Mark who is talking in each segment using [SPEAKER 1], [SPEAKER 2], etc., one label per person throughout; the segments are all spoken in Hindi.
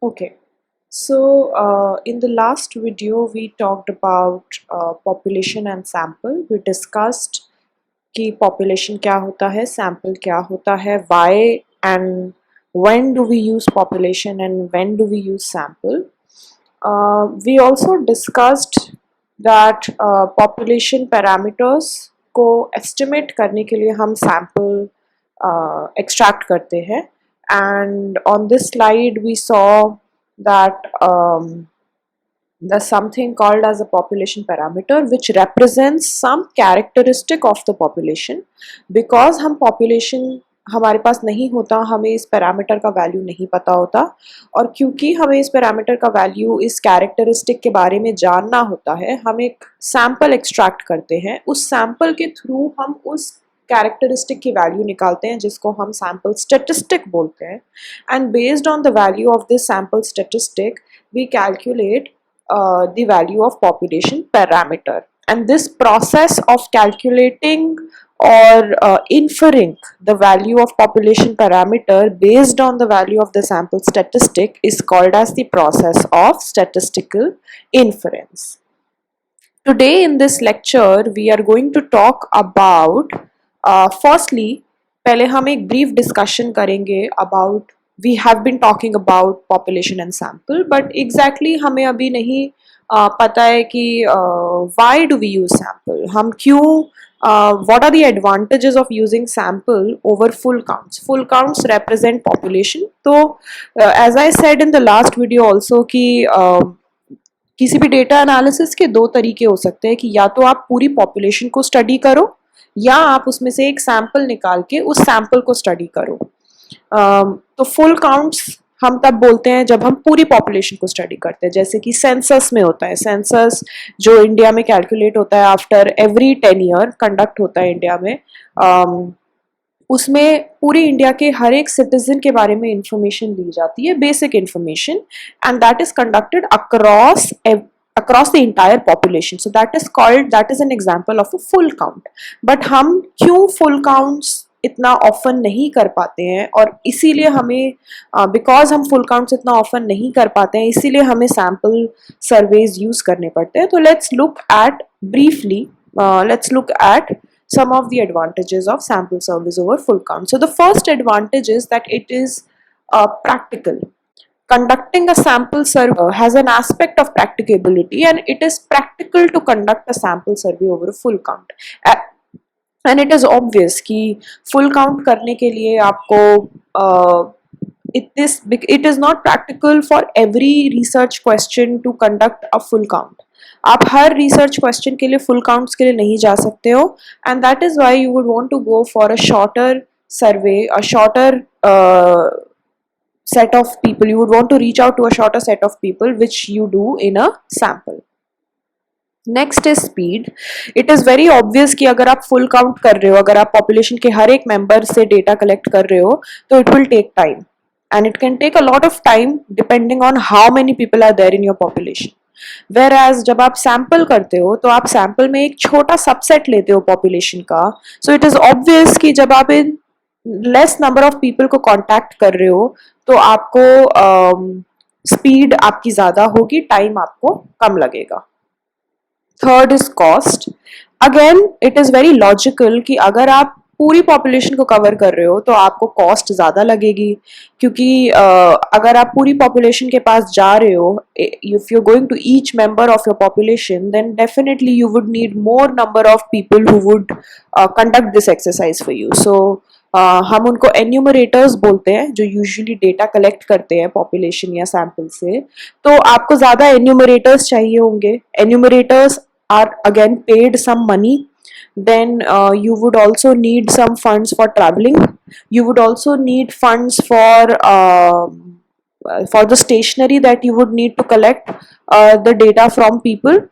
[SPEAKER 1] Okay, so in the last video we talked about population and sample. We discussed कि population क्या होता है, sample क्या होता है, why and when do we use population and when do we use sample. We also discussed that population parameters को estimate करने के लिए हम sample extract करते हैं, and on this slide we saw that there's something called as a population parameter which represents some characteristic of the population. Because हम population हमारे पास नहीं होता, हमें इस पैरामीटर का वैल्यू नहीं पता होता, और क्योंकि हमें इस पैरामीटर का वैल्यू इस कैरेक्टरिस्टिक के बारे में जानना होता है, हम एक सैम्पल एक्सट्रैक्ट करते हैं. उस सैम्पल के थ्रू हम उस कैरेक्टरिस्टिक की वैल्यू निकालते हैं जिसको हम सैम्पल स्टेटिस्टिक बोलते हैं, and based on the value of this sample statistic we calculate the value of population parameter. And this process of calculating or inferring the value of population parameter based on the value of the sample statistic is called as the process of statistical inference. Today in this lecture we are going to talk about firstly पहले हम एक brief discussion करेंगे about we have been talking about population and sample, but exactly हमें अभी नहीं पता है कि why do we use sample, हम क्यों what are the advantages of using sample over full counts. Full counts represent population. तो as I said in the last video also कि किसी भी डेटा एनालिसिस के दो तरीके हो सकते हैं कि या तो आप पूरी पॉपुलेशन को स्टडी करो या आप उसमें से एक सैंपल निकाल के उस सैंपल को स्टडी करो. तो फुल काउंट्स हम तब बोलते हैं जब हम पूरी पॉपुलेशन को स्टडी करते हैं, जैसे कि सेंसस में होता है. सेंसस जो इंडिया में कैलकुलेट होता है आफ्टर एवरी 10 ईयर कंडक्ट होता है इंडिया में. उसमें पूरी इंडिया के हर एक सिटीजन के बारे में इंफॉर्मेशन दी जाती है, basic information, and that is conducted across the entire population. So that is an example of a full count. But हम क्यों full counts इतना ऑफन नहीं कर पाते हैं, और इसीलिए हमें बिकॉज हम फुल काउंट्स इतना ऑफन नहीं कर पाते हैं इसीलिए हमें सैम्पल सर्वेज यूज करने पड़ते हैं. तो let's look at briefly let's look at some of the advantages of sample surveys over full count. So the first advantage is that it is practical. Conducting a sample survey has an aspect of practicability, and it is practical to conduct a sample survey over a full count. And it is obvious कि full count करने के लिए आपको it is not practical for every research question to conduct a full count. आप हर research question के लिए full counts के लिए नहीं जा सकते हो, and that is why you would want to go for a shorter survey, a shorter set of people. You would want to reach out to a shorter set of people which you do in a sample. Next is speed. It is very obvious कि अगर आप फुल काउंट कर रहे हो, अगर आप पॉपुलेशन के हर एक मेंबर से डेटा कलेक्ट कर रहे हो, तो it will take time, and it can take a lot of time depending on how many people are there in your population. Whereas जब आप सैम्पल करते हो तो आप सैम्पल में एक छोटा सबसेट लेते हो पॉपुलेशन का. सो इट इज़ ऑब्वियस कि जब आप in less number of people को कॉन्टैक्ट कर रहे हो तो आपको स्पीड आपकी ज़्यादा होगी, टाइम आपको कम लगेगा. Third is cost. Again it is very logical कि अगर आप पूरी पॉपुलेशन को कवर कर रहे हो तो आपको कॉस्ट ज़्यादा लगेगी, क्योंकि अगर आप पूरी पॉपुलेशन के पास जा रहे हो, if you going to each member of your population, then definitely you would need more number of people who would conduct this exercise for you. So हम उनको एन्यूमरेटर्स बोलते हैं जो यूजुअली डेटा कलेक्ट करते हैं पॉपुलेशन या सैम्पल से. तो आपको ज़्यादा एन्यूमरेटर्स चाहिए होंगे. Enumerators are again paid some money. Then you would also need some funds for traveling. You would also need funds for the stationery that you would need to collect the data from people,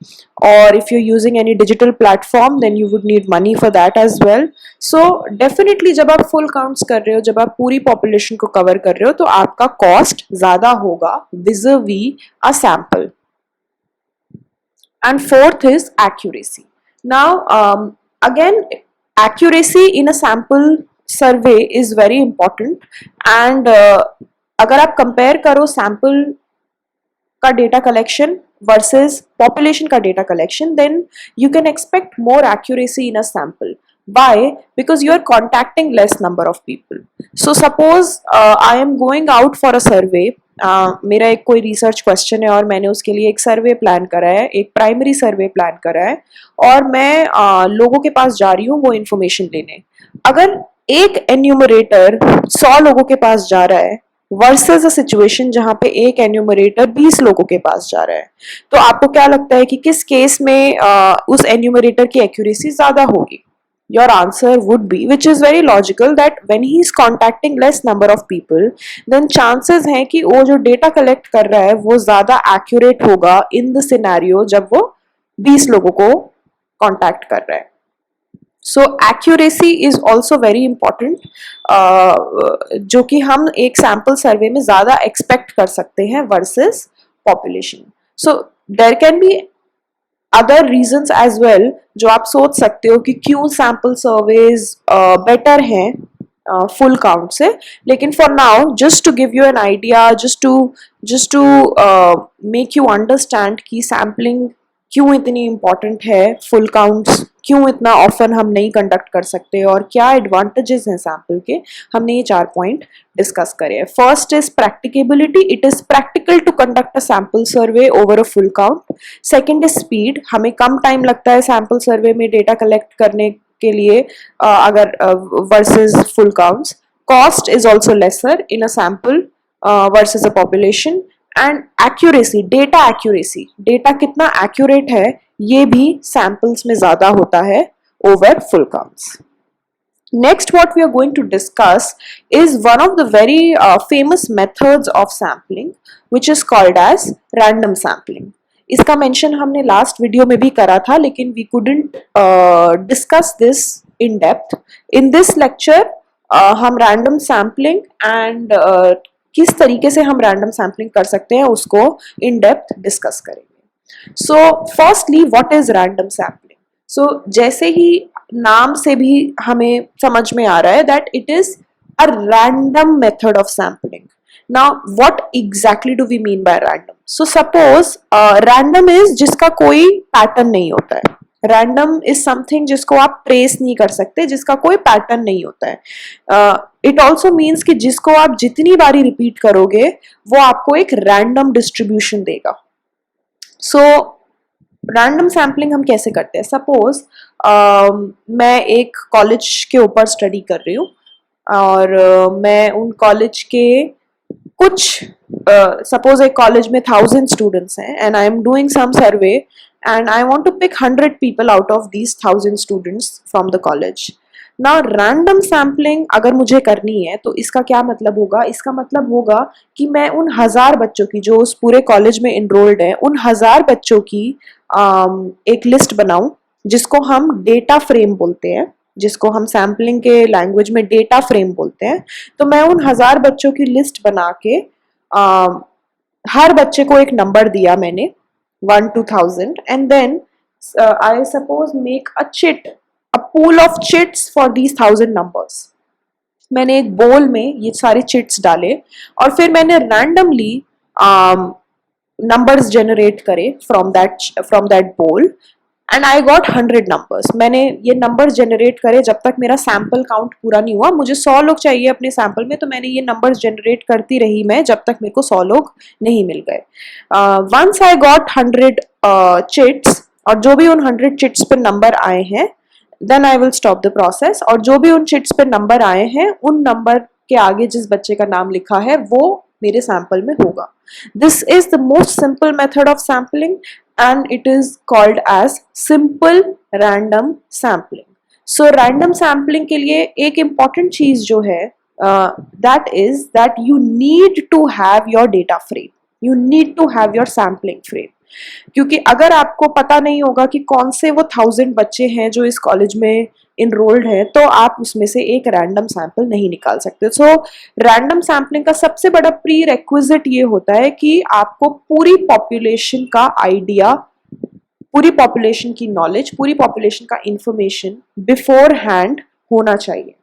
[SPEAKER 1] or if you're using any digital platform then you would need money for that as well. So definitely जब आप full counts कर रहे हो, जब आप पूरी population को cover कर रहे हो, तो आपका cost ज़्यादा होगा vis-a-vis a sample. And fourth is accuracy. Now again, accuracy in a sample survey is very important, and अगर आप कंपेयर करो सैंपल का डेटा कलेक्शन versus population का data collection, then you can expect more accuracy in a sample. Why? Because you are contacting less number of people. So suppose I am going out for a survey. मेरा एक कोई रिसर्च क्वेश्चन है और मैंने उसके लिए एक सर्वे प्लान करा है, एक प्राइमरी सर्वे प्लान करा है, और मैं लोगों के पास जा रही हूँ वो इन्फॉर्मेशन लेने. अगर एक एन्यूमरेटर 100 लोगों के पास जा रहा है वर्सेस अ सिचुएशन जहां पे एक एन्यूमरेटर 20 लोगों के पास जा रहा है, तो आपको क्या लगता है कि किस केस में उस एन्यूमरेटर की एक्यूरेसी ज्यादा होगी? Your answer would be, which is very logical, that when he is contacting less number of people, then chances हैं कि वो जो data collect कर रहा है वो ज्यादा accurate होगा in the scenario जब वो 20 लोगों को contact कर रहा है. So accuracy is also very important, जो कि हम एक सैम्पल सर्वे में ज़्यादा एक्सपेक्ट कर सकते हैं versus population. So there can be other reasons as well जो आप सोच सकते हो कि क्यों सैम्पल सर्वेज बेटर हैं फुल काउंट से. लेकिन for now, just to give you an idea, just to make you understand कि सैम्पलिंग क्यों इतनी इम्पॉर्टेंट है, फुल काउंट्स क्यों इतना ऑफन हम नहीं कंडक्ट कर सकते और क्या एडवांटेजेस हैं सैम्पल के, हमने ये 4 पॉइंट डिस्कस करे हैं. First is practicability. It is practical to conduct a sample survey over a full count. Second is speed. हमें कम टाइम लगता है सैम्पल सर्वे में डेटा कलेक्ट करने के लिए अगर versus full counts. Cost is also lesser in a sample versus a population. And accuracy, data accuracy, data कितना एक्यूरेट है ये भी सैम्पल्स में ज्यादा होता है over full counts. Next, what we are going to discuss is one of the very famous methods of sampling, which is called as random sampling. इसका मेंशन हमने लास्ट वीडियो में भी करा था, लेकिन we couldn't discuss this in depth. In this lecture, हम random sampling and किस तरीके से हम रैंडम सैम्पलिंग कर सकते हैं उसको इन डेप्थ डिस्कस करेंगे. So firstly, what is random sampling? So जैसे ही नाम से भी हमें समझ में आ रहा है that it is a random method of sampling. Now what exactly do we mean by random? So suppose random is जिसका कोई पैटर्न नहीं होता है. रैंडम इज समथिंग जिसको आप ट्रेस नहीं कर सकते, जिसका कोई पैटर्न नहीं होता है. इट ऑल्सो मीन्स कि जिसको आप जितनी बारी रिपीट करोगे वो आपको एक रैंडम डिस्ट्रीब्यूशन देगा. सो रैंडम सैम्पलिंग हम कैसे करते हैं? सपोज मैं एक कॉलेज के ऊपर स्टडी कर रही हूँ और मैं उन कॉलेज के कुछ सपोज एक कॉलेज में 1000 स्टूडेंट्स हैं and I am doing some survey and I want to pick 100 people out of these 1000 students from the college. Now random sampling अगर मुझे करनी है तो इसका क्या मतलब होगा? इसका मतलब होगा कि मैं उन 1000 बच्चों की जो उस पूरे कॉलेज में इनरोल्ड है, उन 1000 बच्चों की एक लिस्ट बनाऊं जिसको हम डेटा फ्रेम बोलते हैं, जिसको हम सैम्पलिंग के लैंग्वेज में डेटा फ्रेम बोलते हैं. तो मैं उन 1000 बच्चों की लिस्ट बना के हर बच्चे को एक नंबर दिया मैंने 1 to 1000, and then I suppose make a pool of chits for these 1000 numbers. मैंने एक बोल में ये सारे चिट्स डाले और फिर मैंने रैंडमली नंबर्स जनरेट करे फ्रॉम दैट बोल एंड आई गॉट 100 नंबर्स. मैंने ये नंबर जनरेट करे जब तक मेरा सैम्पल काउंट पूरा नहीं हुआ. मुझे 100 लोग चाहिए अपने सैम्पल में, तो मैंने ये नंबर्स जनरेट करती रही मैं जब तक मेरे को 100 लोग नहीं मिल गए. वंस आई गॉट 100 चिट्स, और जो भी उन 100 चिट्स पर नंबर आए हैं, then I will stop the process. और जो भी उन चिट्स पर नंबर आए हैं, उन नंबर के आगे जिस बच्चे का नाम लिखा है वो मेरे सैम्पल में होगा. This is the most simple method of sampling and it is called as simple random sampling. So random sampling के लिए एक important चीज जो है that is that you need to have your data frame. You need to have your sampling frame. क्योंकि अगर आपको पता नहीं होगा कि कौन से वो 1000 बच्चे हैं जो इस कॉलेज में इनरोल्ड है, तो आप उसमें से एक रैंडम सैंपल नहीं निकाल सकते. सो रैंडम सैम्पलिंग का सबसे बड़ा प्री रेक्विजिट ये होता है कि आपको पूरी पॉपुलेशन का आइडिया, पूरी पॉपुलेशन की नॉलेज, पूरी पॉपुलेशन का इंफॉर्मेशन बिफोर हैंड होना चाहिए.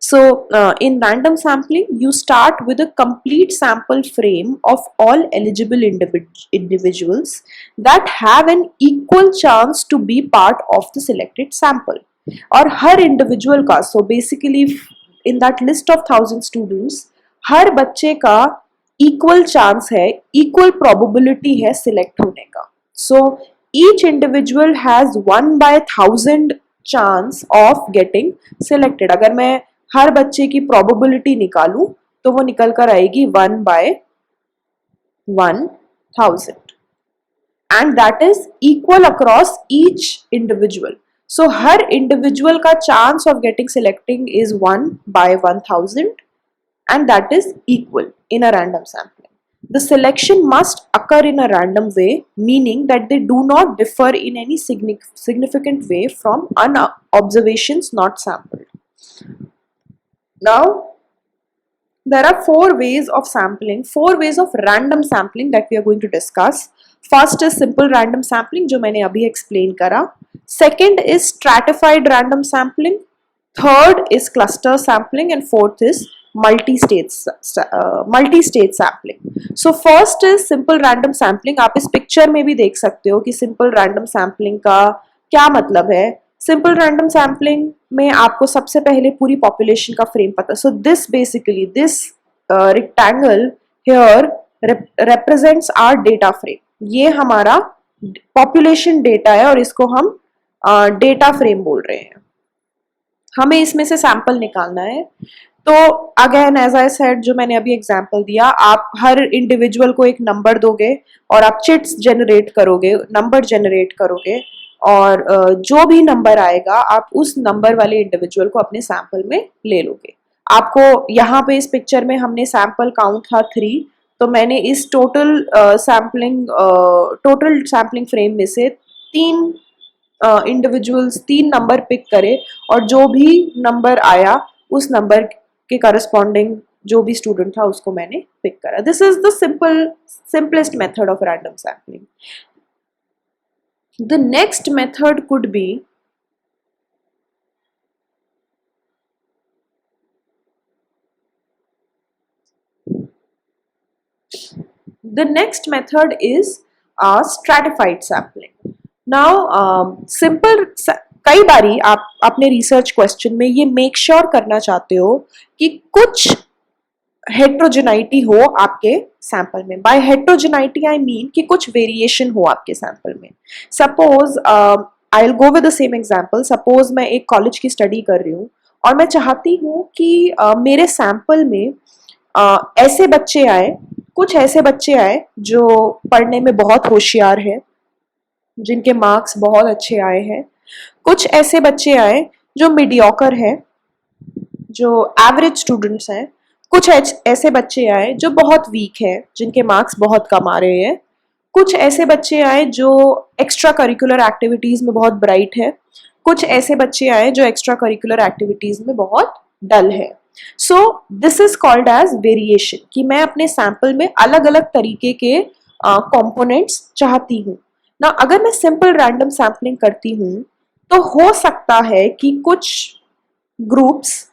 [SPEAKER 1] So in random sampling, you start with a complete sample frame of all eligible individuals that have an equal chance to be part of the selected sample. और हर individual का, so basically in that list of 1000 students, हर बच्चे का equal chance है, equal probability है select होने का. So each individual has 1/1000 chance of getting selected. अगर मैं हर बच्चे की प्रोबेबिलिटी निकालूं तो वो निकल कर आएगी 1/1000 and that is equal across each individual. So हर इंडिविजुअल का chance of getting selecting is 1/1000 and that is equal in a random sampling. The selection must occur in a random way, meaning that they do not differ in any significant way from observations not sampled. Now, there are four ways of sampling, four ways of random sampling that we are going to discuss. First is simple random sampling, जो मैंने अभी explain करा. Second is stratified random sampling. Third is cluster sampling, and fourth is multi-state sampling. So first is simple random sampling. आप इस picture में भी देख सकते हो कि simple random sampling का क्या मतलब है. सिंपल रैंडम सैम्पलिंग में आपको सबसे पहले पूरी पॉपुलेशन का फ्रेम पता. So this basically this rectangle here represents our data frame. ये हमारा पॉपुलेशन डेटा है और इसको हम डेटा फ्रेम बोल रहे हैं. हमें इसमें से सैंपल निकालना है. तो अगेन एज आई सेड, जो मैंने अभी एग्जांपल दिया, आप हर इंडिविजुअल को एक नंबर दोगे और आप चिट्स जनरेट करोगे, नंबर जनरेट करोगे, और जो भी नंबर आएगा आप उस नंबर वाले इंडिविजुअल को अपने सैंपल में ले लोगे. आपको यहाँ पे इस पिक्चर में हमने सैंपल काउंट था 3, तो मैंने इस टोटल सैम्पलिंग फ्रेम में से 3 इंडिविजुअल्स 3 नंबर पिक करे और जो भी नंबर आया उस नंबर के करस्पॉन्डिंग जो भी स्टूडेंट था उसको मैंने पिक करा. This is the simplest method of random sampling. The next method could be stratified sampling. Now simple, कई बारी आप अपने रिसर्च क्वेश्चन में ये मेक श्योर करना चाहते हो कि कुछ हेट्रोजेनाइटी हो आपके सैंपल में. बाय हेट्रोजेनाइटी आई मीन कि कुछ वेरिएशन हो आपके सैंपल में. Suppose I will go with the same example. Suppose मैं एक कॉलेज की स्टडी कर रही हूँ और मैं चाहती हूँ कि मेरे सैंपल में ऐसे बच्चे आए, कुछ ऐसे बच्चे आए जो पढ़ने में बहुत होशियार है, जिनके मार्क्स बहुत अच्छे आए हैं. कुछ ऐसे बच्चे आए जो मीडियोकर है, जो एवरेज स्टूडेंट्स हैं. कुछ ऐसे बच्चे आए जो बहुत वीक है, जिनके मार्क्स बहुत कम आ रहे हैं. कुछ ऐसे बच्चे आए जो एक्स्ट्रा करिकुलर एक्टिविटीज़ में बहुत ब्राइट है. कुछ ऐसे बच्चे आए जो एक्स्ट्रा करिकुलर एक्टिविटीज़ में बहुत डल है. So this is called as variation, कि मैं अपने सैंपल में अलग अलग तरीके के कंपोनेंट्स चाहती हूँ ना. अगर मैं सिंपल रैंडम सैम्पलिंग करती हूँ तो हो सकता है कि कुछ ग्रुप्स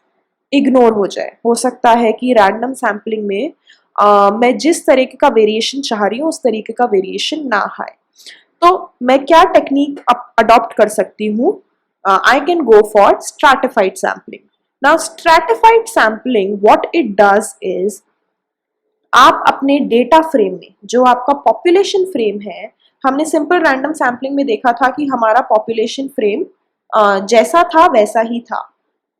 [SPEAKER 1] इग्नोर हो जाए. हो सकता है कि रैंडम सैम्पलिंग में मैं जिस तरीके का वेरिएशन चाह रही हूँ उस तरीके का वेरिएशन ना आए. तो मैं क्या टेक्निक अडॉप्ट कर सकती हूँ? I can go for stratified sampling. Now stratified sampling what it does is, आप अपने डेटा फ्रेम में जो आपका पॉपुलेशन फ्रेम है, हमने सिंपल रैंडम सैम्पलिंग में देखा था कि हमारा पॉपुलेशन फ्रेम जैसा था वैसा ही था.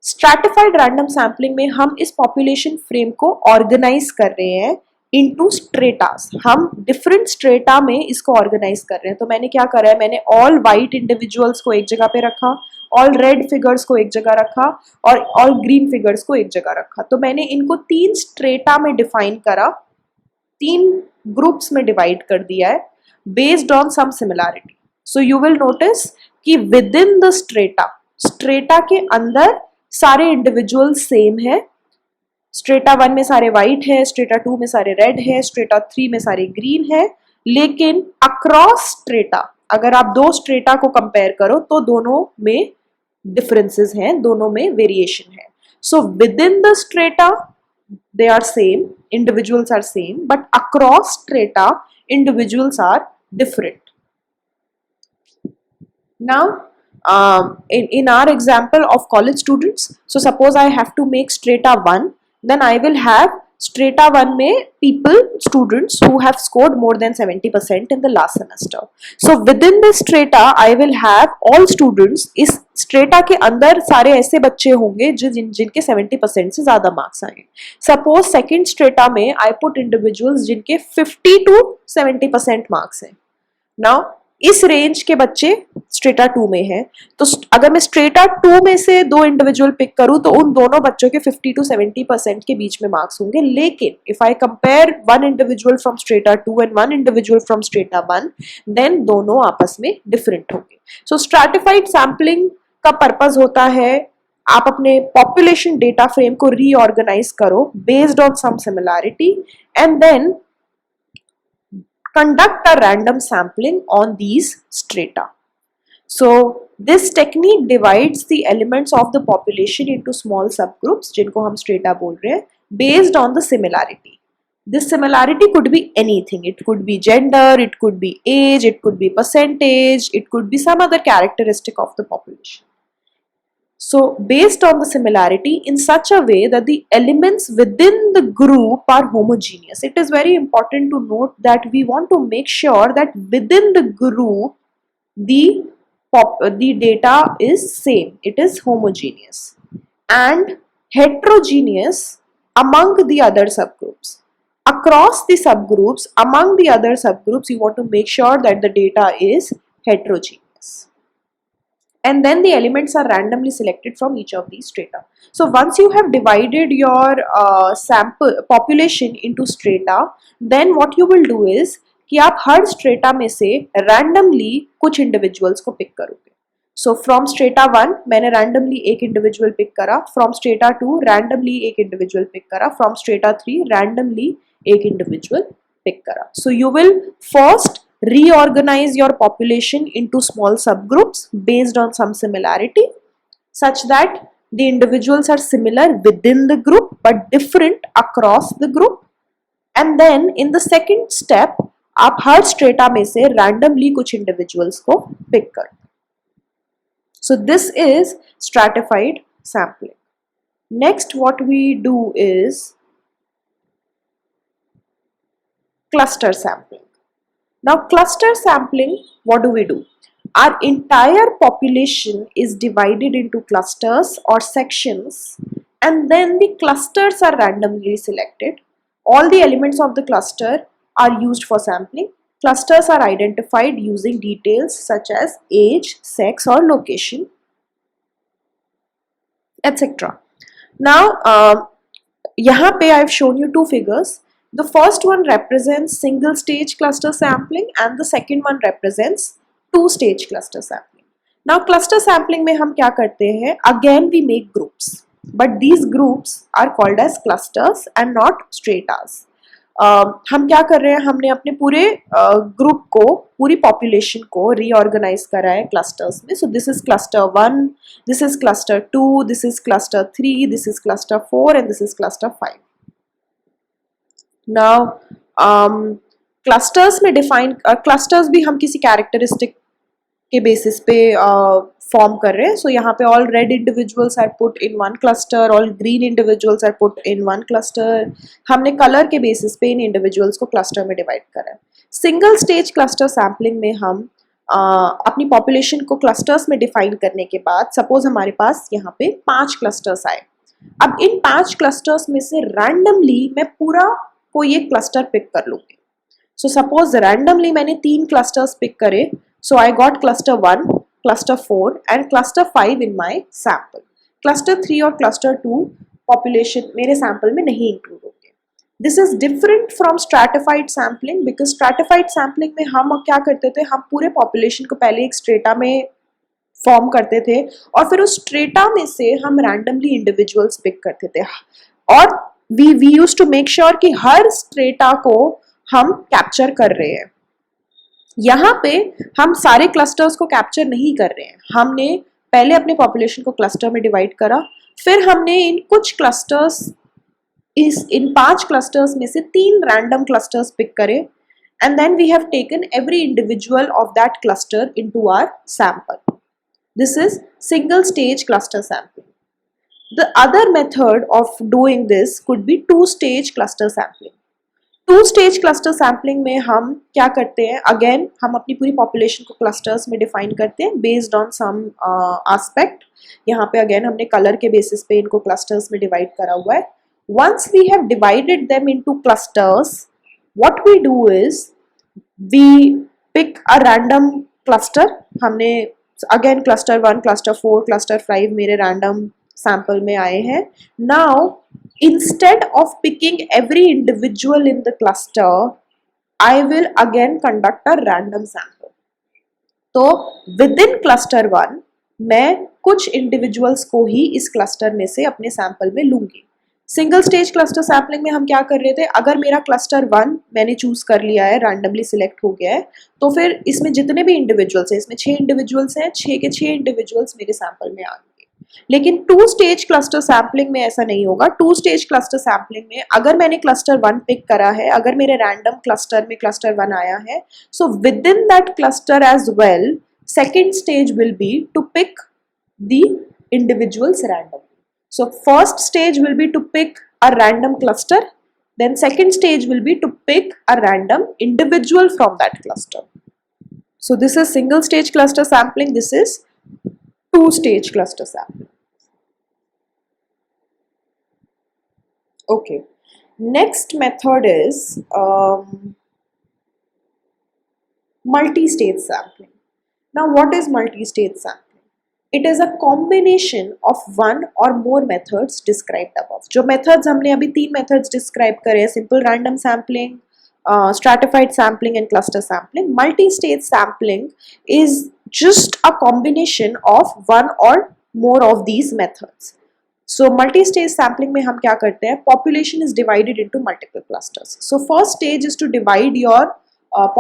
[SPEAKER 1] स्ट्रैटिफाइड रैंडम सैम्पलिंग में हम इस पॉपुलेशन फ्रेम को ऑर्गेनाइज कर रहे हैं इनटू स्ट्रेटास. हम डिफरेंट स्ट्रेटा में इसको ऑर्गेनाइज कर रहे हैं. तो मैंने क्या करा है, मैंने ऑल वाइट इंडिविजुअल्स को एक जगह पे रखा, ऑल रेड फिगर्स को एक जगह रखा और ऑल ग्रीन फिगर्स को एक जगह रखा. तो मैंने इनको 3 स्ट्रेटा में डिफाइन करा, 3 ग्रुप्स में डिवाइड कर दिया है based on some similarity. So you will notice कि विद इन द स्ट्रेटा के अंदर सारे इंडिविजुअल सेम है. स्ट्रेटा 1 में सारे वाइट है, स्ट्रेटा 2 में सारे रेड है, स्ट्रेटा 3 में सारे ग्रीन है. लेकिन अक्रॉस स्ट्रेटा अगर आप 2 स्ट्रेटा को कंपेयर करो तो दोनों में डिफरेंसेस हैं, दोनों में वेरिएशन है. So within the strata, they are same, individuals are same, but across strata, individuals are different. Now, in our example of college students, so suppose I have to make strata 1, then I will have strata 1 में people, students who have scored more than 70% in the last semester. So within this strata, I will have all students. इस strata के अंदर सारे ऐसे बच्चे होंगे जिनके 70% से ज़्यादा मार्क्स आए. Suppose second strata में I put individuals जिनके 50 to 70% मार्क्स हैं. नाउ इस रेंज के बच्चे स्ट्रेटा 2 में हैं, तो अगर मैं स्ट्रेटा 2 में से दो इंडिविजुअल पिक करूं तो उन दोनों बच्चों के 50 to 70% के बीच में मार्क्स होंगे. लेकिन if I compare one individual from strata 2 and one individual from strata 1, then दोनों आपस में डिफरेंट होंगे. सो स्ट्रैटिफाइड सैम्पलिंग का पर्पज होता है आप अपने पॉपुलेशन डेटा फ्रेम को रीऑर्गेनाइज करो based on some similarity and then conduct a random sampling on these strata. So this technique divides the elements of the population into small subgroups जिनको हम strata बोल रहे हैं based on the similarity. This similarity could be anything. It could be gender, it could be age, it could be percentage, it could be some other characteristic of the population. So based on the similarity in such a way that the elements within the group are homogeneous. It is very important to note that we want to make sure that within the group the data is same. It is homogeneous and heterogeneous among the other subgroups. Across the subgroups, among the other subgroups, you want to make sure that the data is heterogeneous. And then the elements are randomly selected from each of these strata. So once you have divided your sample population into strata, then what you will do is कि आप हर strata में से randomly कुछ individuals को pick करोगे. So from strata 1 मैंने randomly एक individual pick करा, from strata 2 randomly एक individual pick करा, from strata 3 randomly एक individual pick करा. So you will first reorganize your population into small subgroups based on some similarity such that the individuals are similar within the group but different across the group, and then in the second step आप हर strata में से randomly कुछ individuals को pick करो. So this is stratified sampling. Next what we do is cluster sampling. Now cluster sampling, what do we do? Our entire population is divided into clusters or sections and then the clusters are randomly selected. All the elements of the cluster are used for sampling. Clusters are identified using details such as age, sex or location, etc. Now यहाँ पे I have shown you two figures. The first one represents single stage cluster sampling and the second one represents two stage cluster sampling. Now cluster sampling में हम क्या करते हैं? Again we make groups, but these groups are called as clusters and not stratas. हम क्या कर रहे हैं? हमने अपने पूरे ग्रुप को, पूरी पॉपुलेशन को रीऑर्गेनाइज करा है क्लस्टर्स में. सो this is cluster 1, this is cluster 2, this is cluster 3, this is cluster 4 and this is cluster 5. Now clusters में डिफाइन क्लस्टर्स भी हम किसी कैरेक्टरिस्टिक के बेसिस पे फॉर्म कर रहे हैं. सो यहाँ पे all red individuals are put in one cluster, all green individuals are put in one cluster. हमने कलर के बेसिस पे इन इंडिविजुअल्स को क्लस्टर में डिवाइड करा है. सिंगल स्टेज क्लस्टर सैम्पलिंग में हम अपनी पॉपुलेशन को क्लस्टर्स में डिफाइन करने के बाद सपोज हमारे पास यहाँ पे 5 क्लस्टर्स आए. अब इन 5 क्लस्टर्स में से रैंडमली मैं पूरा कोई एक क्लस्टर पिक कर लूँगी. सो सपोज रैंडमली मैंने 3 क्लस्टर्स पिक करे. So I got cluster 1, cluster 4 and cluster 5 in my sample. Cluster 3 और cluster 2 population मेरे sample में नहीं include होंगे. This is different from stratified sampling because stratified sampling में हम क्या करते थे? हम पूरे population को पहले एक strata में form करते थे और फिर उस strata में से हम randomly individuals pick करते थे और we used to make sure कि हर strata को हम capture कर रहे हैं. यहाँ पे हम सारे क्लस्टर्स को कैप्चर नहीं कर रहे हैं. हमने पहले अपने पॉपुलेशन को क्लस्टर में डिवाइड करा, फिर हमने इन कुछ क्लस्टर्स, इन 5 क्लस्टर्स में से 3 रैंडम क्लस्टर्स पिक करे, and then we have taken every individual of that cluster into our sample. This is single stage cluster sampling. The other method of doing this could be two stage cluster sampling. Two stage cluster sampling में हम क्या करते हैं, अगेन हम अपनी पूरी पॉपुलेशन को क्लस्टर्स में डिफाइन करते हैं बेस्ड ऑन सम एस्पेक्ट. यहाँ पे अगेन हमने कलर के बेसिस पे इनको क्लस्टर्स में डिवाइड करा हुआ है. Once we have divided them into clusters, what we do is we pick a random cluster. हमने अगेन क्लस्टर 1, क्लस्टर 4, क्लस्टर 5 मेरे रैंडम सैंपल में आए हैं. Now instead of picking every individual in the cluster, I will again conduct a random sample. तो within cluster 1 मैं कुछ individuals को ही इस cluster में से अपने sample में लूंगी. सिंगल स्टेज क्लस्टर सैम्पलिंग में हम क्या कर रहे थे, अगर मेरा क्लस्टर 1 मैंने चूज कर लिया है, रैंडमली सिलेक्ट हो गया है, तो फिर इसमें जितने भी इंडिविजुअल्स हैं, इसमें 6 इंडिविजुअल्स हैं, 6 के 6 इंडिविजुअल्स मेरे सैंपल में आएंगे. लेकिन टू स्टेज क्लस्टर सैम्पलिंग में ऐसा नहीं होगा. टू स्टेज क्लस्टर सैम्पलिंग में अगर मैंने क्लस्टर 1 पिक करा है, अगर मेरे रैंडम क्लस्टर में क्लस्टर 1 आया है, so within that cluster as well second stage will be to pick the individuals randomly. So first stage will be to pick a random cluster, then second stage will be to pick a random individual from that cluster. So this is single stage cluster sampling, this is two stage cluster sampling. Okay, next method is multi-stage sampling. Now what is multi-stage sampling? It is a combination of one or more methods described above. जो methods हमने अभी 3 methods describe करे हैं, simple random sampling, stratified sampling and cluster sampling. Multi-stage sampling is just a combination of one or more of these methods. So multi-stage sampling में हम क्या करते हैं, population is divided into multiple clusters. So first stage is to divide your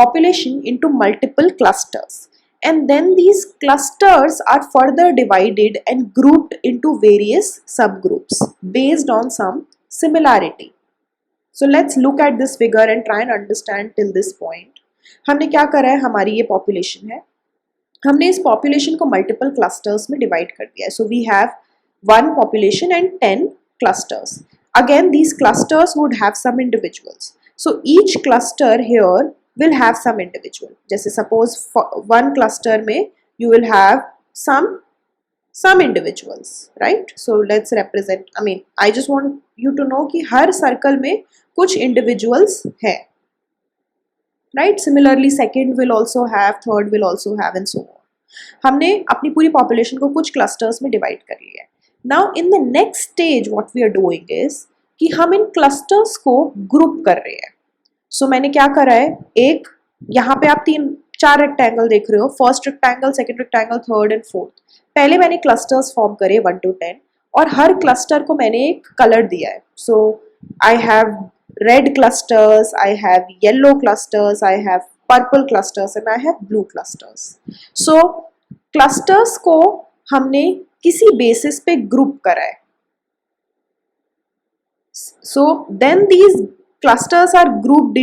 [SPEAKER 1] population into multiple clusters. And then these clusters are further divided and grouped into various subgroups based on some similarity. So let's look at this figure and try and understand till this point. हमने क्या करा है, हमारी ये population है, हमने इस population को multiple clusters में divide कर दिया है. So we have one population and 10 clusters. Again these clusters would have some individuals. So each cluster here will have some individual. जैसे suppose one cluster में you will have some individuals, right? So let's represent, I mean I just want you to know कि हर circle में कुछ individuals हैं, right? Similarly second will also have, third will also have and so on. हमने अपनी पूरी population को कुछ clusters में divide कर लिया है. Now in the next stage what we are doing is कि हम इन clusters को group कर रहे हैं. सो मैंने क्या करा है, एक यहाँ पे आप 4 रेक्टेंगल देख रहे हो, first rectangle, second rectangle, third and fourth. पहले मैंने क्लस्टर्स फॉर्म करे 1 to 10 और हर क्लस्टर को मैंने एक कलर दिया है. So I have red clusters, I have yellow clusters, I have purple clusters and I have blue clusters. So clusters को हमने किसी बेसिस पे ग्रुप करा है. So then these clusters are grouped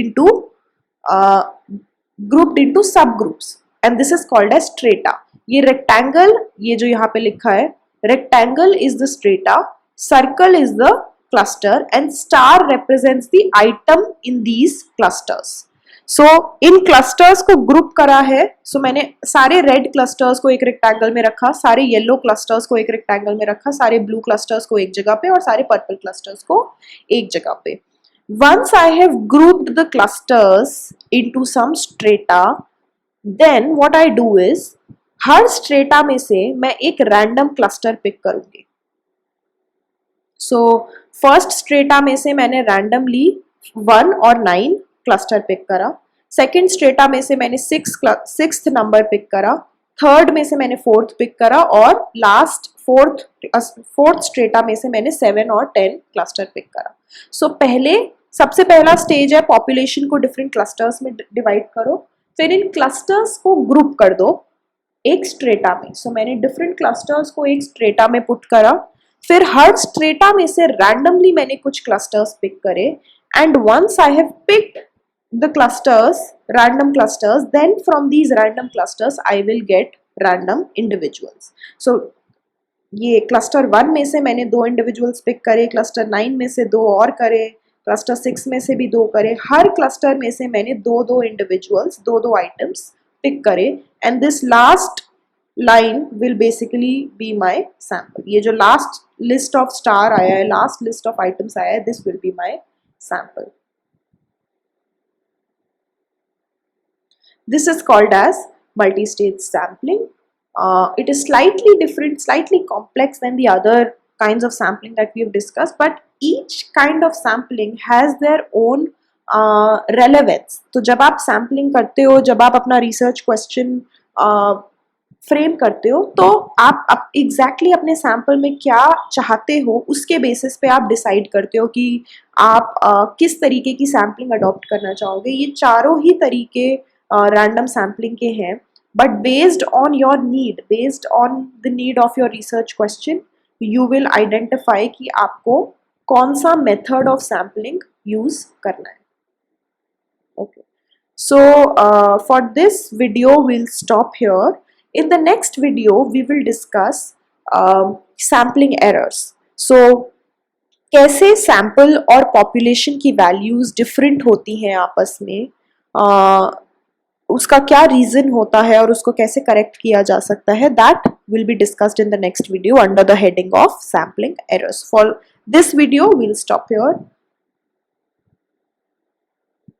[SPEAKER 1] into subgroups and this is called as strata. ये rectangle, ये जो यहाँ पे लिखा है, rectangle is the strata, circle is the cluster and star represents the item in these clusters. So in clusters को group करा है. So मैंने सारे red clusters को एक rectangle में रखा, सारे yellow clusters को एक rectangle में रखा, सारे blue clusters को एक जगह पे और सारे purple clusters को एक जगह पे. Once I have grouped the clusters into some strata, then what I do is her strata में से मैं एक random cluster pick करूँगी. So first strata में से मैंने randomly 1 और 9 cluster pick करा, second strata में से मैंने 6th number pick करा, थर्ड में से मैंने 4th पिक करा और लास्ट फोर्थ स्ट्रेटा में से मैंने 7 और 10 क्लस्टर पिक करा. सो सबसे पहला स्टेज है पॉपुलेशन को डिफरेंट क्लस्टर्स में डिवाइड करो, फिर इन क्लस्टर्स को ग्रुप कर दो एक स्ट्रेटा में. सो मैंने डिफरेंट क्लस्टर्स को एक स्ट्रेटा में पुट करा, फिर हर स्ट्रेटा में से रैंडमली मैंने कुछ क्लस्टर्स पिक करे, and once I have picked the clusters, random clusters, then from these random clusters I will get random individuals. So ये क्लस्टर 1 में से मैंने 2 इंडिविजुअल्स पिक करे, क्लस्टर 9 में से 2 और करे, क्लस्टर 6 में से भी 2 करे, हर क्लस्टर में से मैंने 2-2 इंडिविजुअल्स, 2-2 आइटम्स पिक करे, and this last line will basically be my sample. ये जो लास्ट लिस्ट ऑफ स्टार आया है, लास्ट लिस्ट ऑफ आइटम्स आया है, this will be my sample. This is called as multi-stage sampling. It is slightly different, slightly complex than the other kinds of sampling that we have discussed, but each kind of sampling has their own relevance. तो जब आप sampling करते हो, जब आप अपना research question फ्रेम करते हो, तो आप एग्जैक्टली अपने सैम्पल में क्या चाहते हो उसके बेसिस पे आप डिसाइड करते हो कि आप किस तरीके की सैम्पलिंग अडॉप्ट करना चाहोगे. ये चारों ही तरीके रैंडम सैम्पलिंग के हैं, but based on your need, based on the need of your research question, you will identify कि आपको कौन सा मेथड ऑफ सैम्पलिंग यूज करना है. Okay, so for this video we'll stop here. In the next video we will discuss sampling errors. So कैसे सैम्पल और पॉपुलेशन की वैल्यूज डिफरेंट होती हैं आपस में, उसका क्या रीजन होता है और उसको कैसे करेक्ट किया जा सकता है, that will be discussed in the next video under the heading of sampling errors. For this video we'll stop here.